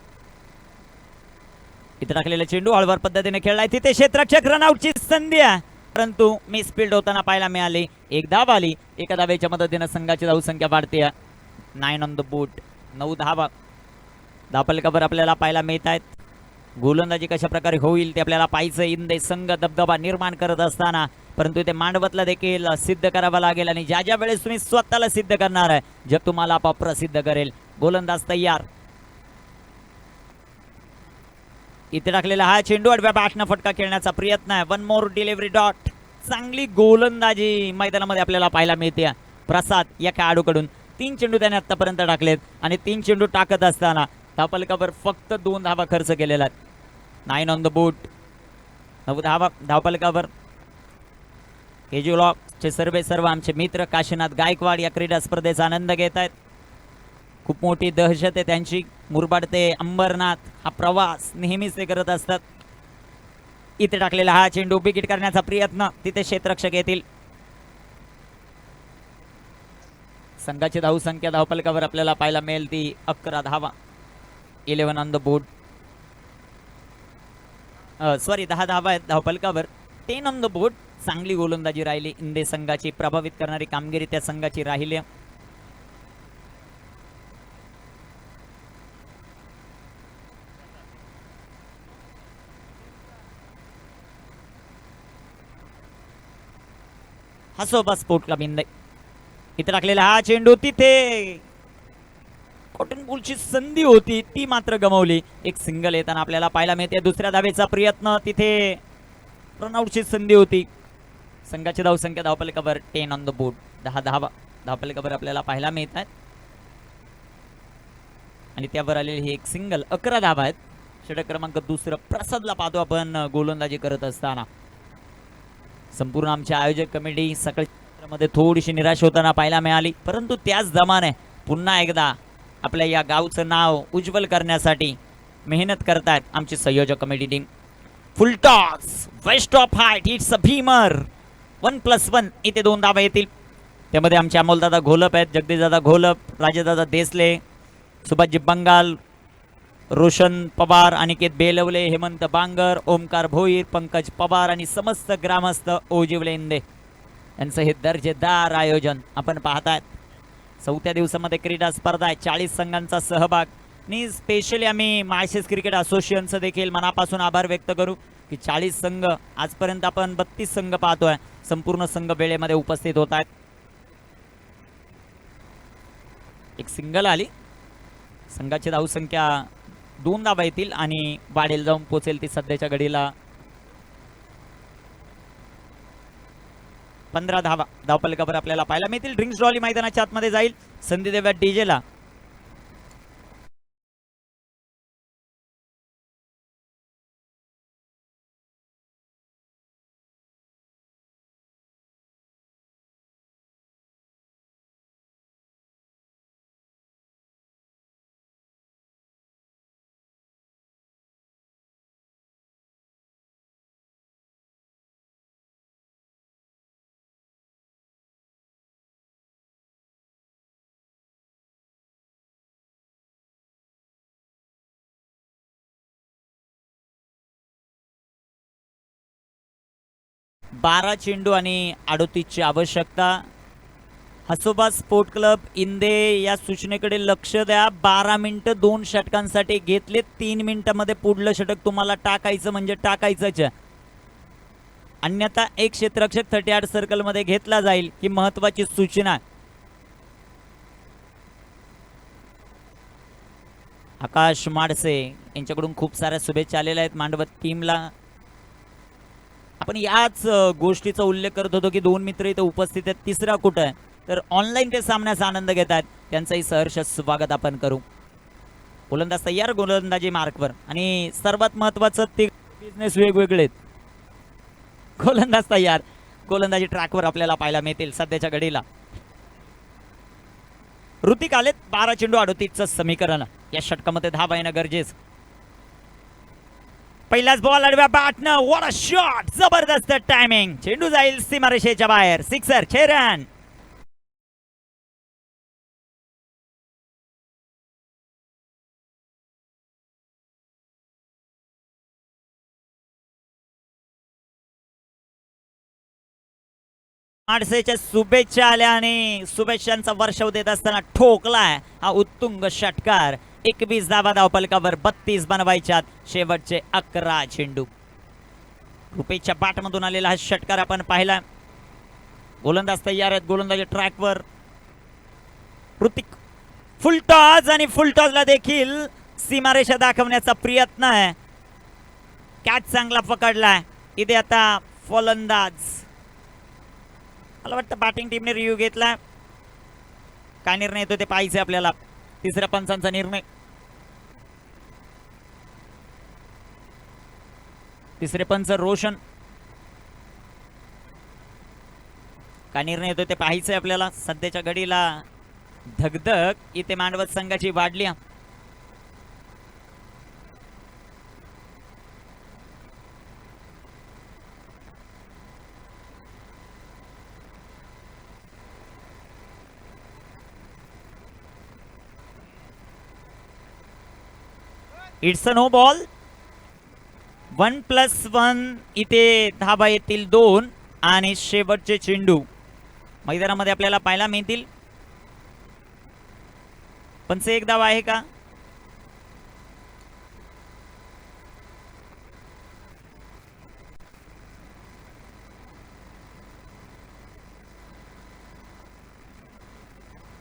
इथे टाकलेला चेंडू हळूवार पद्धतीने खेळलाय. तिथे क्षेत्ररक्षक रनआउटची संधी आहे परंतु मिसफील्ड होताना पाहायला मिळाली. 1 धाव आली. एका धावेच्या मदतीनं संघाची धावसंख्या वाढते 9 ऑन द बोर्ड. 9 धावा धावफलकावर आपल्याला पाहायला मिळत आहेत. गोलंदाजी कशा प्रकारे होईल ते आपल्याला पाहायचं. इंदे संघ दबदबा निर्माण करत असताना परंतु ते मांडवतला देखील सिद्ध करावं लागेल आणि ज्या ज्या वेळेस तुम्ही स्वतःला सिद्ध करणार आहे जग तुम्हाला आपोआप प्रसिद्ध करेल. गोलंदाज तयार. इथे टाकलेला हा चेंडू आडव्या बॅटनं फटका खेळण्याचा प्रयत्न आहे. 1 मोर डिलिव्हरी डॉट. चांगली गोलंदाजी मैदानामध्ये आपल्याला पाहायला मिळते. प्रसाद या खेळाडूकडून 3 चेंडू त्याने आतापर्यंत टाकलेत आणि 3 चेंडू टाकत असताना धावफलकावर फक्त 2 धावा खर्च केलेल्या आहेत. 9 ऑन द बोर्ड. 9 धावा धावफलकावर. केजुलॉकचे सर्व आमचे मित्र काशीनाथ गायकवाड या क्रीडा स्पर्धेचा आनंद घेत आहेत. खूप मोठी दहशत आहे त्यांची. मुरबाड ते अंबरनाथ हा प्रवास नेहमीच ते करत असतात. इथे टाकलेला हा चेंडू विकेट करण्याचा प्रयत्न, तिथे क्षेत्ररक्षक येतील. संघाची धावसंख्या धावफलकावर आपल्याला पाहायला मिळेल ती 11 धावा. 11 ऑन द बोर्ड. सॉरी 10 धावा आहेत धावफलकावर. 10 ऑन द बोर्ड. चांगली गोलंदाजी राहिली इंदे संघाची, प्रभावित करणारी कामगिरी त्या संघाची राहिली. हसोबा स्पोर्ट क्लब इंदे. इथे टाकलेला हा चेंडू, तिथे कॉटन बॉलची संधी होती ती मात्र गमावली. एक सिंगल येताना आपल्याला पाहायला मिळते. दुसऱ्या धावेचा प्रयत्न, तिथे रनआउटची संधी होती. संघाची धावसंख्या धावफलकावर 10 ऑन द बोर्ड. 10 धावा धावफलकावर आपल्याला पाहायला मिळतात आणि त्यावर आलेली ही एक सिंगल. 11 धावा आहेत. षटक क्रमांक दुसरं प्रसादला पाहतो आपण गोलंदाजी करत असताना. संपूर्ण आमच्या आयोजक कमिटी सकाळी थोडीशी निराश होताना पाहायला मिळाली, परंतु त्याच दमाने पुन्हा एकदा आपल्या या गावचं नाव उज्ज्वल करण्यासाठी मेहनत करतायत आमची संयोजक committee team. Full toss, waist of height, it's a beamer. 1+1 इथे 2 धावा येतील. त्यामध्ये आमचे अमोलदादा घोलप आहेत, जगदीशदादा घोलप, राजेदादा देसले, सुभाषजी बंगाल, रोशन पवार, अनिकेत बेलवले, हेमंत बांगर, ओमकार भोईर, पंकज पवार आणि समस्त ग्रामस्थ ओजिवले इंदे यांचं हे दर्जेदार आयोजन आपण पाहताय. 4थ्या दिवसामध्ये क्रीडा स्पर्धा आहे. 40 संघांचा सहभाग आणि स्पेशली आम्ही माळशेज क्रिकेट असोसिएशनचं देखील मनापासून आभार व्यक्त करू की 40 संघ, आजपर्यंत आपण 32 संघ पाहतोय, संपूर्ण संघ वेळेमध्ये उपस्थित होत आहेत. एक सिंगल आली. संघाची धावसंख्या 2 धावा येतील आणि वाढेल जाऊन पोचेल ती सध्याच्या घडीला 15 धावा धावफलकावर आपल्याला पाहायला मिळतील. ड्रिंक्स ट्रॉली मैदानाच्या आतमध्ये जाईल. संधी देव्या डीजेला. बारा चेंडू आणि 38ची आवश्यकता. हसोबा स्पोर्ट क्लब इंदे या सूचनेकडे लक्ष द्या. 12 मिनिटं 2 षटकांसाठी घेतले. 3 मिनिटांमध्ये पुढलं षटक तुम्हाला टाकायचं म्हणजे टाकायचंच, अन्यथा एक क्षेत्ररक्षक 38 सर्कल मध्ये घेतला जाईल ही महत्वाची सूचना. आकाश माडसे यांच्याकडून खूप साऱ्या शुभेच्छा आलेल्या आहेत मांडवत टीमला. आपण याच गोष्टीचा उल्लेख करत होतो की 2 मित्र इथे उपस्थित आहेत. तिसरा कुठं आहे तर ऑनलाईन ते सामन्याचा आनंद घेत आहेत. त्यांचंही सहर्ष स्वागत आपण करू. गोलंदाज तयार, गोलंदाजी मार्कवर आणि सर्वात महत्वाचं ते बिझनेस वेगवेगळे आहेत. गोलंदाज तयार, गोलंदाजी ट्रॅकवर आपल्याला पाहायला मिळतील सध्याच्या घडीला. ऋतिक आलेत. 12 चेंडू 38चं समीकरण. या षटकामध्ये धावा येणं गरजेचं. पहिलाच बॉल आडव्या बॅटनं. व्हॉट अ शॉट, जबरदस्त टायमिंग. चेंडू जाईल सीमारेषेच्या बाहेर. Sixer, 6 run. माणसेच्या शुभेच्छा आल्या आणि शुभेच्छांचा वर्षाव देत असताना ठोकलाय हा उत्तुंग षटकार. 21 धावा धावफलकावर, 32 बनवायच्यात. शेवटचे 11 चेंडू. रुपेच्या बॅटमधून आलेला हा षटकार आपण पाहिला. गोलंदाज तयार आहेत, गोलंदाजी ट्रॅकवर. ऋतिक फुल टॉस आणि फुल टॉसला देखील सीमारेषा दाखवण्याचा प्रयत्न आहे. कॅच चांगला पकडलाय. इथे आता फलंदाज, मला वाटतं बॅटिंग टीमने रिव्ह्यू घेतला. काय निर्णय येतो ते पाहायचे आपल्याला. तिसऱ्या पंचांचा निर्णय. तिसरे पंच रोशन. काय निर्णय येतो ते पाहायचंय आपल्याला. सध्याच्या घडीला धगधग इथे मांडवत संघाची वाढली. It's a no ball. 1+1 इथे धाबा येतील 2 आणि शेवटचे चेंडू मैदानामध्ये आपल्याला पाहायला मिळतील. पंच एक धाव आहे का?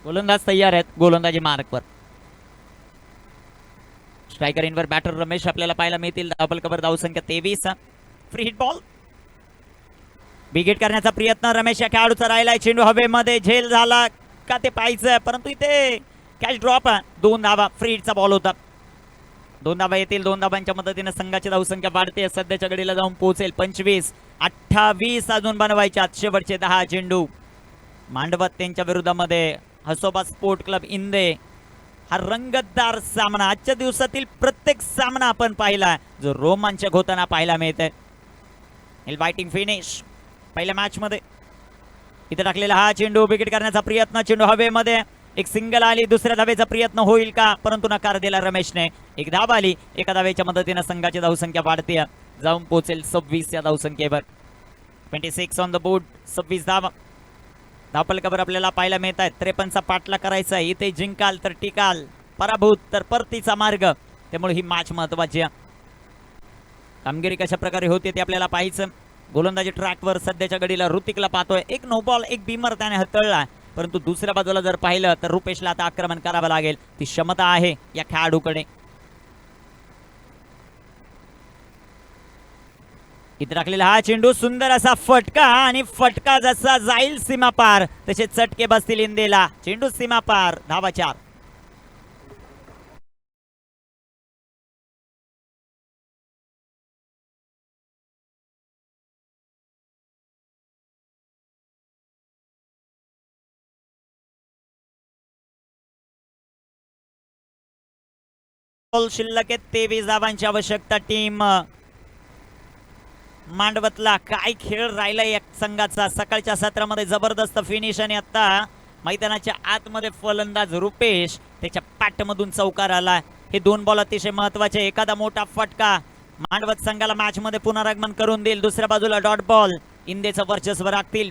गोलंदाज तयार आहेत गोलंदाजी मार्कवर. स्ट्रायकर इनवर बॅटर रमेश आपल्याला पाहायला मिळतील. डबल कव्हर धावसंख्या 23. Free hit ball. बिगेट करण्याचा प्रयत्न रमेश या खेळाडूचा राहिलाय. चेंडू हवेमध्ये झेल झाला का ते पाहायचं, परंतु इथे कॅच ड्रॉप. 2 धावा. फ्री हिटचा बॉल होता. 2 धावा येतील. 2 धावांच्या मदतीने संघाची धावसंख्या वाढते. सध्याच्या घडीला जाऊन पोहोचेल 25. 28 अजून बनवायच्या. शेवटचे 10 चेंडू. मांडवत त्यांच्या विरोधामध्ये हसोबा स्पोर्ट क्लब इंदे. हा रंगतदार सामना, आजच्या दिवसातील प्रत्येक सामना आपण पाहिला जो रोमांचक होताना पाहायला मिळतंय. बायटिंग फिनिश पहिल्या मॅच मध्ये. इथे टाकलेला हा चेंडू विकेट करण्याचा प्रयत्न. चेंडू हवेमध्ये. एक सिंगल आली. दुसऱ्या धावेचा प्रयत्न होईल का, परंतु नकार दिला रमेशने. एक धाव आली. एका धावेच्या मदतीने संघाची धावसंख्या वाढते, जाऊन पोहोचेल 26 या धावसंख्येवर. 26 ऑन द बोर्ड. 26 धावा. धापल कबर आपल्याला पाहायला मिळत आहेत. 53चा पाठला करायचा. इथे जिंकाल तर टिकाल, पराभूत तर परतीचा मार्ग. त्यामुळे ही मॅच महत्वाची आहे. कामगिरी कशा प्रकारे होते ते आपल्याला पाहायचं. गोलंदाजी ट्रॅकवर सध्याच्या घडीला ऋतिकला पाहतोय. एक नो बॉल एक बीमर त्याने हाताळला, परंतु दुसऱ्या बाजूला जर पाहिलं तर रुपेशला आता आक्रमण करावं लागेल. ती क्षमता आहे या खेळाडूकडे. इथे टाकलेला हा चेंडू. सुंदर असा फटका आणि फटका जसा जाईल सीमा पार तसे चटके बसतील इंदेला. चेंडू सीमा पार. धावा 4. शिल्लक 23 धावांची आवश्यकता. टीम मांडवतला काय खेळ राहिलाय या संघाचा. सकाळच्या सत्रामध्ये जबरदस्त फिनिश आणि आता मैदानाच्या आतमध्ये फलंदाज रुपेश त्याच्या पाठमधून चौकार आला. हे 2 बॉल अतिशय महत्वाचे. एखादा मोठा फटका मांडवत संघाला मॅच मध्ये पुनरागमन करून देईल. दुसऱ्या बाजूला डॉट बॉल इंदेचं वर्चस्व राखतील.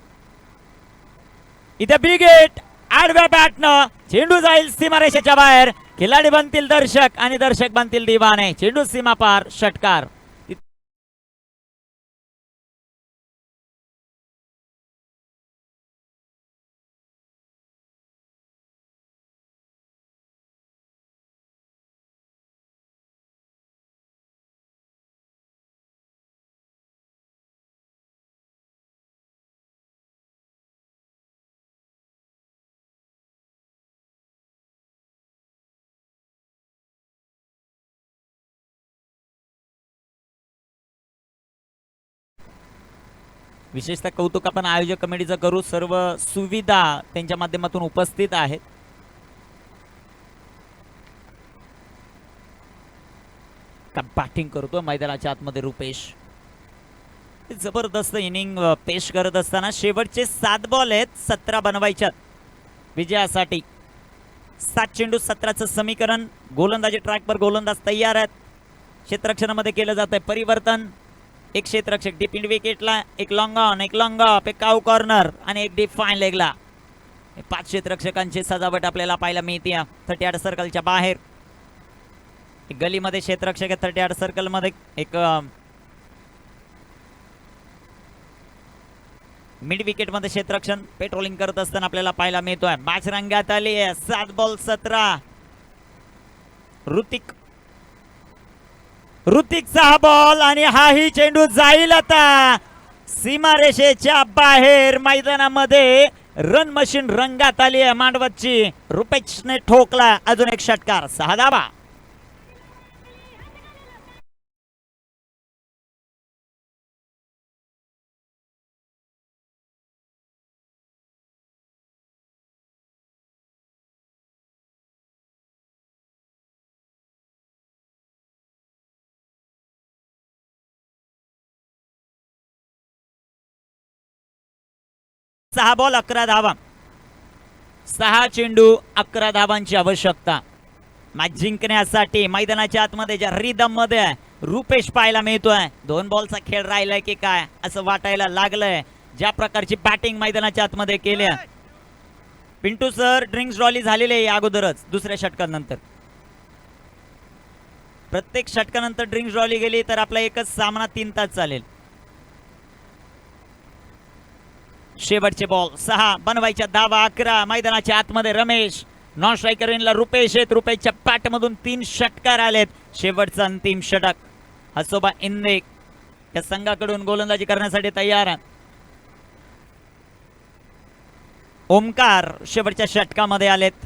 इथे बिग हिट आडव्या बॅटनं. चेंडू जाईल सीमारेषेच्या बाहेर. खिलाडी बनतील दर्शक आणि दर्शक बनतील दिवाने. चेंडू सीमा पार. षटकार. विशेषतः कौतुक आपण आयोजक कमिटीचं करू. सर्व सुविधा त्यांच्या माध्यमातून उपस्थित आहेत. बॅटिंग करतो मैदानाच्या आतमध्ये रुपेश. जबरदस्त इनिंग पेश करत असताना शेवटचे 7 बॉल आहेत. 17 बनवायच्यात विजयासाठी. 7 चेंडू 17चं समीकरण. गोलंदाजी ट्रॅकवर गोलंदाज तयार आहेत. क्षेत्ररक्षणामध्ये केलं जात आहे परिवर्तन. एक क्षेत्ररक्षक डीप इंड विकेटला. एक लॉंग ऑन, एक लॉंग ऑफ, एक काऊ कॉर्नर आणि एक डीप फाईन लेगला. 5 क्षेत्ररक्षकांची सजावट आपल्याला पाहायला मिळते 38 सर्कलच्या बाहेर. एक गलीमध्ये क्षेत्ररक्षक आहे 38 सर्कल मध्ये. एक मिड विकेट मध्ये क्षेत्ररक्षण पेट्रोलिंग करत असताना आपल्याला पाहायला मिळतोय. मॅच रंगात आली आहे. 7 बॉल 17. ऋतिकचा हा बॉल आणि हाही चेंडू जाईल आता सीमारेषेच्या बाहेर. मैदानामध्ये रन मशीन रंगात आली आहे मांडवतची. रुपेशने ठोकला. अजून एक षटकार. 6 धावा. सहा बॉल 11 धावा. 6 चेंडू 11 धावांची आवश्यकता. मॅच जिंकण्यासाठी मैदानाच्या आतमध्ये ज्या रिदम मध्ये रुपेश पाहायला मिळतोय. 2 बॉलचा खेळ राहिलाय की काय असं वाटायला लागलंय. ज्या प्रकारची बॅटिंग मैदानाच्या आतमध्ये केली आहे. पिंटू सर, ड्रिंक्स ड्रॉली झालेली आहे या अगोदरच दुसऱ्या षटकानंतर. प्रत्येक षटकानंतर ड्रिंक्स ड्रॉली गेली तर आपला एकच सामना 3 तास चालेल. शेवटचे बॉल 6 बनवायच्या धावा 11. मैदानाच्या आतमध्ये रमेश, नॉन स्ट्रायकर इनला रुपेश आहेत. रुपेशच्या पॅट मधून 3 षटकार आलेत. शेवटचा अंतिम षटक. हसोबा इंदे या संघाकडून गोलंदाजी करण्यासाठी तयार आहे. ओमकार शेवटच्या षटकामध्ये आलेत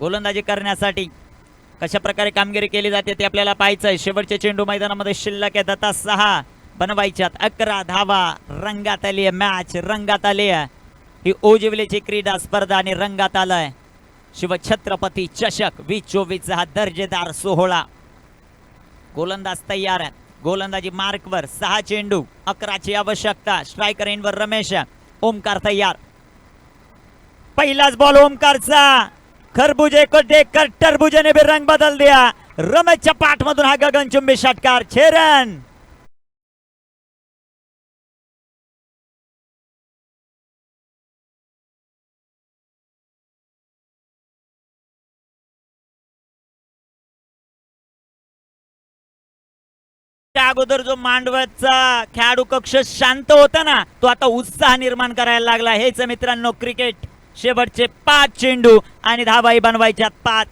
गोलंदाजी करण्यासाठी. कशा प्रकारे कामगिरी केली जाते ते आपल्याला पाहायचंय. शेवटचे चेंडू मैदानामध्ये शिल्लक आहेत आता 6 बनवायच्यात 11 धावा. रंगात आली आहे मॅच, रंगात आली आहे ही ओजिवलेची क्रीडा स्पर्धा आणि रंगात आलाय शिवछत्रपती चषक 2024 हा दर्जेदार सोहळा. गोलंदाज तयार आहे. गोलंदाजी मार्कवर 6 चेंडू 11ची आवश्यकता. स्ट्रायकर इनवर रमेश, ओमकार तयार. पहिलाच बॉल ओमकारचा. खरबुजे को देखकर टरबुजे ने भी रंग बदल दिया. रमेशच्या पाठमधून हा गगनचुंबी षटकार. 6 रन. त्या अगोदर जो मांडवचा खेळाडू कक्ष शांत होता ना, तो आता उत्साह निर्माण करायला लागला. हेच मित्रांनो क्रिकेट. शेवटचे 5 चेंडू आणि धावाही बनवायच्यात 5.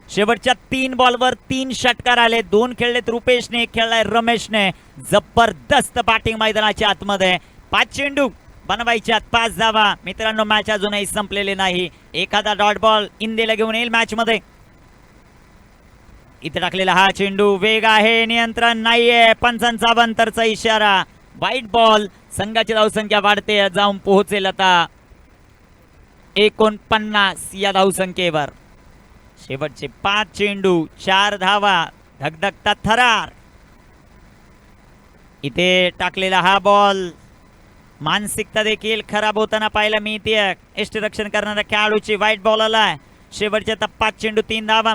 शेवटच्या 3 बॉलवर 3 षटकार आले. 2 खेळलेत रुपेशने, 1 खेळलाय रमेशने. जबरदस्त बॅटिंग मैदानाच्या आतमध्ये. 5 चेंडू बनवायच्यात 5 धावा. मित्रांनो मॅच अजूनही संपलेली नाही. एखादा डॉट बॉल इंदेला घेऊन येईल मॅच मध्ये. इथे टाकलेला हा चेंडू वेग आहे, नियंत्रण नाहीये. पंचांचा बंतरचा इशारा. वाईट बॉल. संघाची धावसंख्या वाढते, जाऊन पोहोचेल आता 49 या धावसंख्येवर. शेवटचे 5 चेंडू 4 धावा. धगधगता थरार. इथे टाकलेला हा बॉल मानसिकता देखील खराब होताना पाहायला मिळते. यष्टीरक्षण करणाऱ्या खेळाडूची वाईट बॉल आलाय. शेवटच्या 5 चेंडू 3 धावा.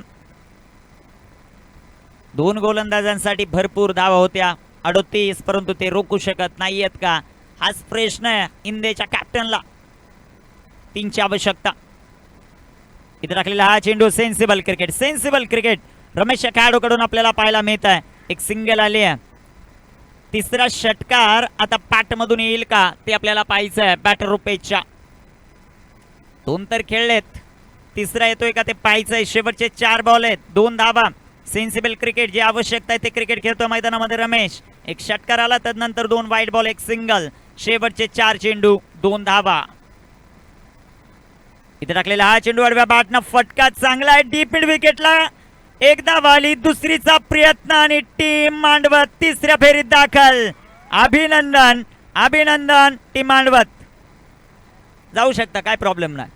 2 गोलंदाजांसाठी भरपूर धावा होत्या 38, परंतु ते रोखू शकत नाहीयेत का हाच प्रश्न आहे इंदेच्या कॅप्टनला. 3ची आवश्यकता. इथे टाकलेला हा चेंडू. सेन्सिबल क्रिकेट, सेन्सिबल क्रिकेट रमेशच्या खेळाडूकडून आपल्याला पाहायला मिळत आहे. एक सिंगल आली आहे. 3रा षटकार आता पॅट मधून येईल का ते आपल्याला पाहायचं आहे. बॅटर रुपेशच्या 2 तर खेळलेत, 3रा येतोय का ते पाहायचं आहे. शेवटचे 4 बॉल आहेत, 2 धावा. सेन्सिबल क्रिकेट जे आवश्यकता आहे ते क्रिकेट खेळतोय मैदानामध्ये रमेश. 1 षटकार आला, त्यानंतर 2 वाईट बॉल, 1 सिंगल. शेवटचे 4 चेंडू 2 धावा. इथे टाकलेला हा चेंडू आडव्या बॅटनं फटका चांगला आहे डीप मिड विकेटला. 1 धावा आली. दुसरीचा प्रयत्न आणि टीम मांडवत 3ऱ्या फेरीत दाखल. अभिनंदन, अभिनंदन टीम मांडवत. जाऊ शकता, काय प्रॉब्लेम नाही.